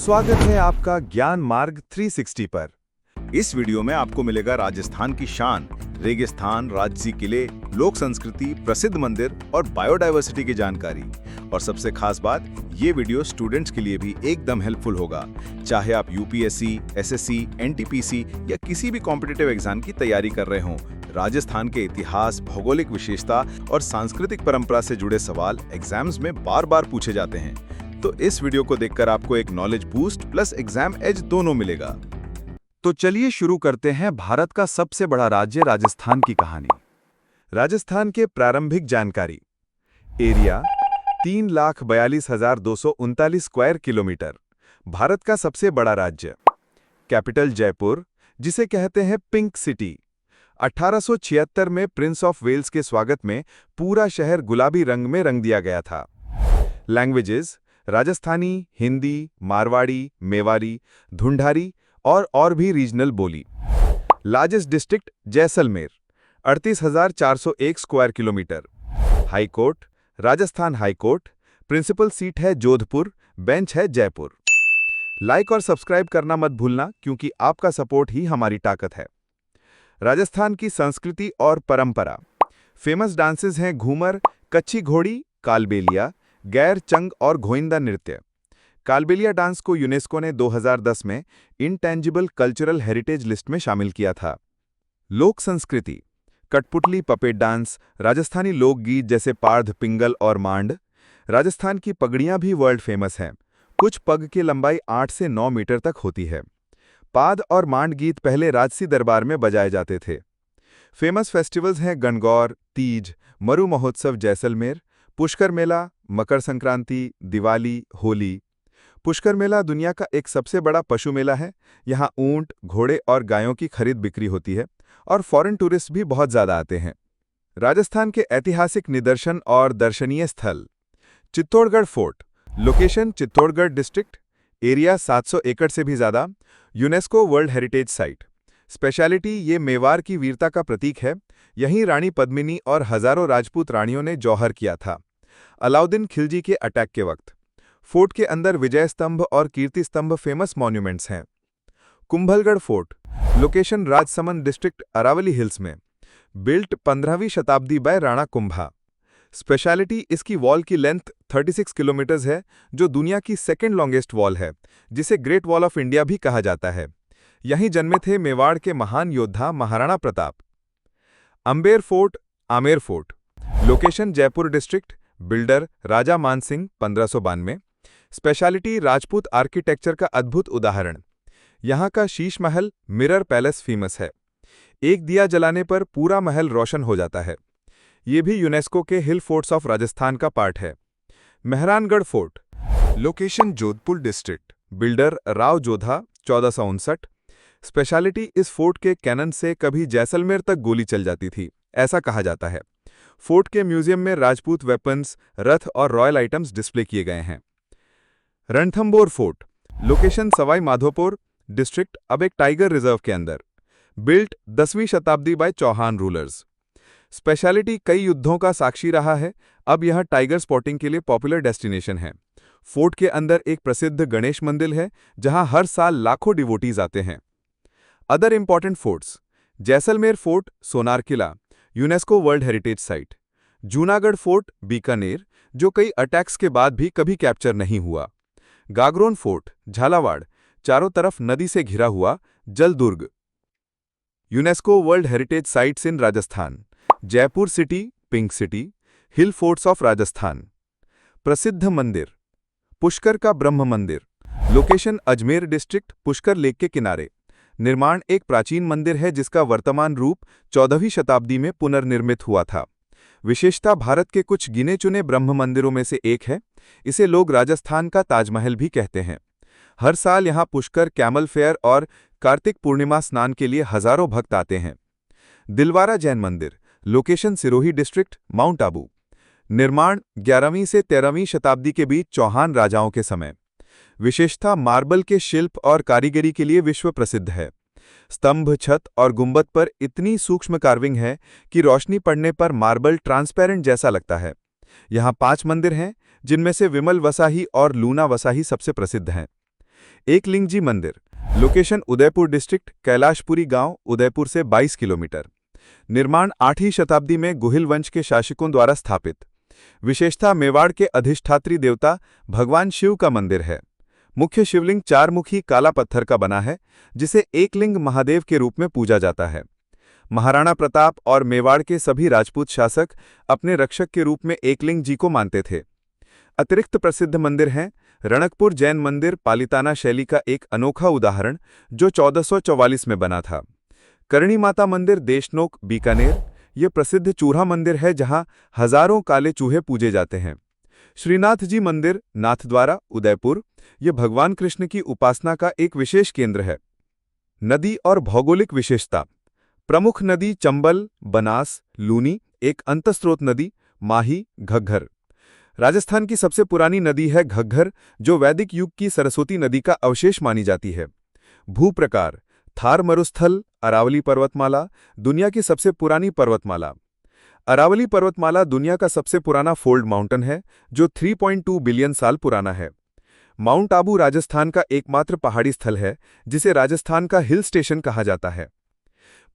स्वागत है आपका ज्ञान मार्ग 360 पर। इस वीडियो में आपको मिलेगा राजस्थान की शान, रेगिस्तान, राजसी किले, लोक संस्कृति, प्रसिद्ध मंदिर और बायोडायवर्सिटी की जानकारी। और सबसे खास बात, ये वीडियो स्टूडेंट्स के लिए भी एकदम हेल्पफुल होगा, चाहे आप यूपीएससी, एसएससी, एनटीपीसी या किसी भी कॉम्पिटिटिव एग्जाम की तैयारी कर रहे हों। राजस्थान के इतिहास, भौगोलिक विशेषता और सांस्कृतिक परंपरा से जुड़े सवाल एग्जाम्स में बार बार पूछे जाते हैं। तो इस वीडियो को देखकर आपको एक knowledge boost plus exam edge दोनों मिलेगा। तो चलिए शुरू करते हैं भारत का सबसे बड़ा राज्य राजस्थान की कहानी। राजस्थान के प्रारंभिक जानकारी। Area 3,42,239 square kilometre. भारत का सबसे बड़ा राज्य। कैपिटल जयपुर, जिसे कहते हैं पिंक सिटी। 1876 में प्रिंस ऑफ वेल्स के स्वागत में पूरा शहर गुलाबी रंग में रंग दिया गया था। लैंग्वेजेस राजस्थानी, हिंदी, मारवाड़ी, मेवाड़ी, धुंधारी और भी रीजनल बोली। Largest district Jaisalmer 38,401 square kilometre. High court Rajasthan high court. Principal seat है जोधपुर, बेंच है जयपुर। लाइक और सब्सक्राइब करना मत भूलना, क्योंकि आपका सपोर्ट ही हमारी ताकत है। राजस्थान की संस्कृति और परंपरा। फेमस डांसेस हैं घूमर, कच्ची घोड़ी, कालबेलिया, गैर, चंग और घोइंदा नृत्य। कालबेलिया डांस को यूनेस्को ने 2010 में इंटेंजिबल कल्चरल हेरिटेज लिस्ट में शामिल किया था। लोक संस्कृति। कठपुतली, पपेट डांस, राजस्थानी लोकगीत जैसे पार्ध, पिंगल और मांड। राजस्थान की पगड़ियां भी वर्ल्ड फेमस हैं। कुछ पग की लंबाई 8 से 9 मीटर तक होती है। पाद और मांड गीत पहले राजसी दरबार में बजाए जाते थे। फेमस फेस्टिवल्स हैं गणगौर, तीज, मरु महोत्सव जैसलमेर, पुष्कर मेला, मकर संक्रांति, दिवाली, होली। पुष्कर मेला दुनिया का एक सबसे बड़ा पशु मेला है। यहाँ ऊंट, घोड़े और गायों की खरीद बिक्री होती है और फॉरेन टूरिस्ट भी बहुत ज़्यादा आते हैं। राजस्थान के ऐतिहासिक निदर्शन और दर्शनीय स्थल। Chittorgarh fort. Location Chittorgarh district. Area 700 एकड़ से भी ज़्यादा। UNESCO world heritage site. Speciality ये मेवाड़ की वीरता का प्रतीक है। यहीं रानी पद्मिनी और हजारों राजपूत रानियों ने जौहर किया था अलाउद्दीन खिलजी के अटैक के वक्त। फोर्ट के अंदर विजय स्तंभ और कीर्ति स्तंभ फेमस मॉन्यूमेंट्स हैं। Kumbhalgarh fort. Location Rajsamand district, Aravalli hills में। बिल्ट 15वीं शताब्दी बाय राणा कुंभा। स्पेशलिटी इसकी वॉल की लेंथ 36 किलोमीटर्स है, जो दुनिया की सेकेंड लॉन्गेस्ट वॉल है, जिसे ग्रेट वॉल ऑफ इंडिया भी कहा जाता है। यहीं जन्मे थे मेवाड़ के महान योद्धा Maharana Pratap. Amber fort, Amer fort. Location Jaipur district. Builder Raja Man Singh 1592। Speciality Rajput architecture का अद्भुत उदाहरण। यहाँ का Sheesh Mahal mirror palace famous है। एक दिया जलाने पर पूरा महल रोशन हो जाता है। ये भी यूनेस्को के हिल फोर्ट्स ऑफ राजस्थान का पार्ट है। Mehrangarh fort. Location Jodhpur district. Builder Rao Jodha 1459। Speciality इस फोर्ट के कैनन से कभी जैसलमेर तक गोली चल जाती थी, ऐसा कहा जाता है। फोर्ट के म्यूजियम में राजपूत वेपन्स, रथ और रॉयल आइटम्स डिस्प्ले किए गए हैं। Ranthambore fort. Location Sawai Madhopur district, अब एक टाइगर रिजर्व के अंदर। बिल्ट 10वीं शताब्दी बाय चौहान रूलर्स। स्पेशलिटी कई युद्धों का साक्षी रहा है। अब यह टाइगर स्पॉटिंग के लिए पॉपुलर डेस्टिनेशन है। फोर्ट के अंदर एक प्रसिद्ध गणेश मंदिर है, जहां हर साल लाखों डिवोटीज आते हैं। Other important forts. Jaisalmer fort, Sonar Qila, UNESCO world heritage site. Junagarh fort, Bikaner, जो कई अटैक्स के बाद भी कभी कैप्चर नहीं हुआ। गागरोन फोर्ट, झालावाड़, चारों तरफ नदी से घिरा हुआ जल दुर्ग। UNESCO world heritage sites in Rajasthan. Jaipur city, pink city, hill forts of Rajasthan. प्रसिद्ध मंदिर। पुष्कर का ब्रह्म मंदिर। Location Ajmer district, Pushkar lake के किनारे। निर्माण एक प्राचीन मंदिर है, जिसका वर्तमान रूप 14वीं शताब्दी में पुनर्निर्मित हुआ था। विशेषता भारत के कुछ गिने चुने ब्रह्म मंदिरों में से एक है। इसे लोग राजस्थान का ताजमहल भी कहते हैं। हर साल यहाँ पुष्कर, कैमल फेयर और कार्तिक पूर्णिमा स्नान के लिए हजारों भक्त आते हैं। दिलवारा जैन मंदिर। Location Sirohi district, mount Abu. निर्माण 11वीं से 13वीं शताब्दी के बीच चौहान राजाओं के समय। विशेषता मार्बल के शिल्प और कारीगरी के लिए विश्व प्रसिद्ध है। स्तंभ, छत और गुंबद पर इतनी सूक्ष्म कार्विंग है कि रोशनी पड़ने पर मार्बल ट्रांसपेरेंट जैसा लगता है। यहाँ 5 मंदिर हैं, जिनमें से विमल वसाही और लूना वसाही सबसे प्रसिद्ध हैं। एकलिंग जी मंदिर, लोकेशन उदयपुर डिस्ट्रिक्ट, कैलाशपुरी गांव, उदयपुर से 22 किलोमीटर। निर्माण 8वीं शताब्दी में गुहिल वंश के शासकों द्वारा स्थापित। विशेषता मेवाड़ के अधिष्ठात्री देवता भगवान शिव का मंदिर है। मुख्य शिवलिंग चारमुखी काला पत्थर का बना है, जिसे एकलिंग महादेव के रूप में पूजा जाता है। महाराणा प्रताप और मेवाड़ के सभी राजपूत शासक अपने रक्षक के रूप में एकलिंग जी को मानते थे। अतिरिक्त प्रसिद्ध मंदिर हैं रणकपुर जैन मंदिर, पालिताना शैली का एक अनोखा उदाहरण जो 1444 में बना था। करणी माता मंदिर, देशनोक, बीकानेर, ये प्रसिद्ध चूल्हा मंदिर है जहां हजारों काले चूहे पूजे जाते हैं। श्रीनाथ जी मंदिर, नाथद्वारा, उदयपुर, ये भगवान कृष्ण की उपासना का एक विशेष केंद्र है। नदी और भौगोलिक विशेषता। प्रमुख नदी चंबल, बनास, लूनी, एक अंतस्रोत नदी माही, घग्घर। राजस्थान की सबसे पुरानी नदी है घग्घर, जो वैदिक युग की सरस्वती नदी का अवशेष मानी जाती है। भूप्रकार। थार मरुस्थल, अरावली पर्वतमाला, दुनिया की सबसे पुरानी पर्वतमाला। अरावली पर्वतमाला दुनिया का सबसे पुराना फोल्ड माउंटेन है, जो 3.2 बिलियन साल पुराना है। माउंट आबू राजस्थान का एकमात्र पहाड़ी स्थल है, जिसे राजस्थान का हिल स्टेशन कहा जाता है।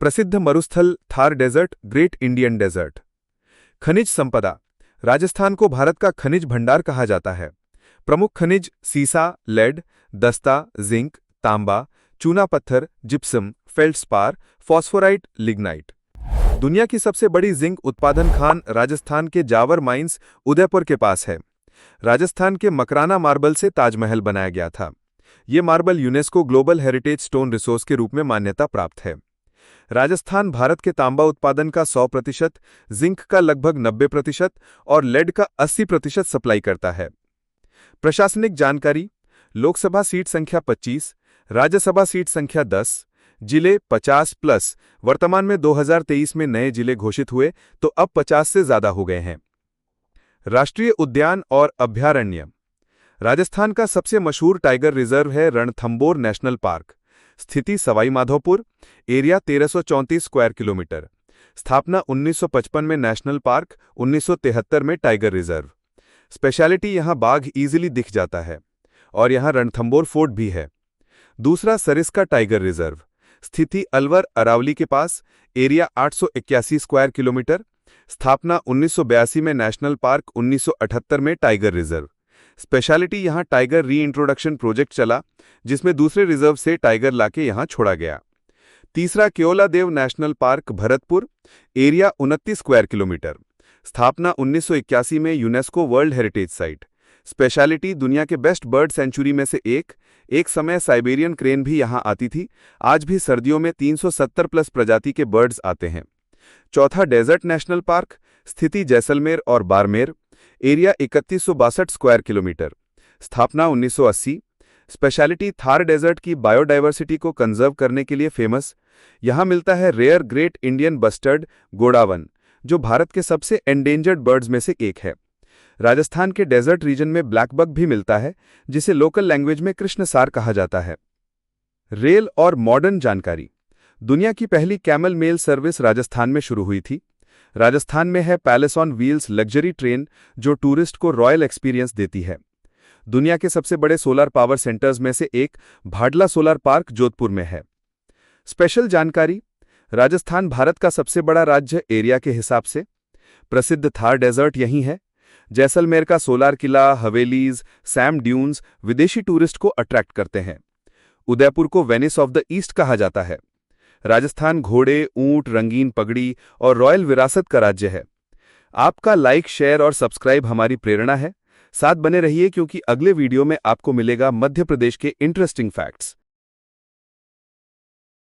प्रसिद्ध मरुस्थल Thar desert, great Indian desert. खनिज संपदा। राजस्थान को भारत का खनिज भंडार कहा जाता है। प्रमुख खनिज सीसा, लेड, दस्ता, जिंक, तांबा, चूना पत्थर, जिप्सम, फेल्ड्स्पार, फॉस्फोराइट, लिग्नाइट। दुनिया की सबसे बड़ी जिंक उत्पादन खान राजस्थान के जावर माइंस, उदयपुर के पास है। राजस्थान के मकराना मार्बल से ताजमहल बनाया गया था। ये marble UNESCO global heritage stone resource के रूप में मान्यता प्राप्त है। राजस्थान भारत के तांबा उत्पादन का 100%, जिंक का लगभग 90% और लेड का 80% सप्लाई करता है। प्रशासनिक जानकारी। लोकसभा सीट संख्या 25, राज्यसभा सीट संख्या 10, जिले 50+। वर्तमान में 2023 में नए जिले घोषित हुए तो अब 50 से ज्यादा हो गए हैं। राष्ट्रीय उद्यान और अभयारण्य। राजस्थान का सबसे मशहूर टाइगर रिजर्व है रणथंबोर नेशनल पार्क। स्थिति Sawai Madhopur. Area 1334 square kilometre. स्थापना 1955 में नेशनल पार्क, 1973 में टाइगर रिजर्व। स्पेशलिटी यहाँ बाघ इजीली दिख जाता है और यहाँ रणथंबोर फोर्ट भी है। दूसरा सरिस्का टाइगर रिजर्व। स्थिति अलवर, अरावली के पास। Area 881 square kilometre. स्थापना 1982 में नेशनल पार्क, 1978 में टाइगर रिजर्व। स्पेशलिटी यहाँ टाइगर रीइंट्रोडक्शन प्रोजेक्ट चला, जिसमें दूसरे रिजर्व से टाइगर लाके यहाँ छोड़ा गया। तीसरा Keoladeo national park, Bharatpur. Area 29 square kilometre. स्थापना 1981 में UNESCO world heritage site. Speciality दुनिया के बेस्ट बर्ड सेंचुरी में से एक समय साइबेरियन क्रेन भी यहाँ आती थी। आज भी सर्दियों में 370+ प्रजाति के बर्ड्स आते हैं। चौथा डेजर्ट नेशनल पार्क। स्थिति जैसलमेर और बाड़मेर। Area 3162 square kilometre. स्थापना 1980। स्पेशलिटी थार डेजर्ट की बायोडाइवर्सिटी को कंजर्व करने के लिए फेमस। यहाँ मिलता है rare great Indian bustard Godawan, जो भारत के सबसे एंडेंजर्ड बर्ड्स में से एक है। राजस्थान के डेजर्ट रीजन में ब्लैक बक भी मिलता है, जिसे लोकल लैंग्वेज में कृष्णसार कहा जाता है। रेल और मॉडर्न जानकारी। दुनिया की पहली कैमल मेल सर्विस राजस्थान में शुरू हुई थी। राजस्थान में है palace on wheels luxury train, जो टूरिस्ट को रॉयल एक्सपीरियंस देती है। दुनिया के सबसे बड़े सोलर पावर सेंटर्स में से एक भाडला सोलर पार्क जोधपुर में है। स्पेशल जानकारी। राजस्थान भारत का सबसे बड़ा राज्य एरिया के हिसाब से। प्रसिद्ध थार डेजर्ट यहीं है। जैसलमेर का सोलार किला, हवेलीज, सैम ड्यून्स विदेशी टूरिस्ट को अट्रैक्ट करते हैं। उदयपुर को वेनिस ऑफ द ईस्ट कहा जाता है। राजस्थान घोड़े, ऊंट, रंगीन पगड़ी और रॉयल विरासत का राज्य है। आपका लाइक, शेयर और सब्सक्राइब हमारी प्रेरणा है। साथ बने रहिए क्योंकि अगले वीडियो में आपको मिलेगा मध्य प्रदेश के इंटरेस्टिंग फैक्ट्स।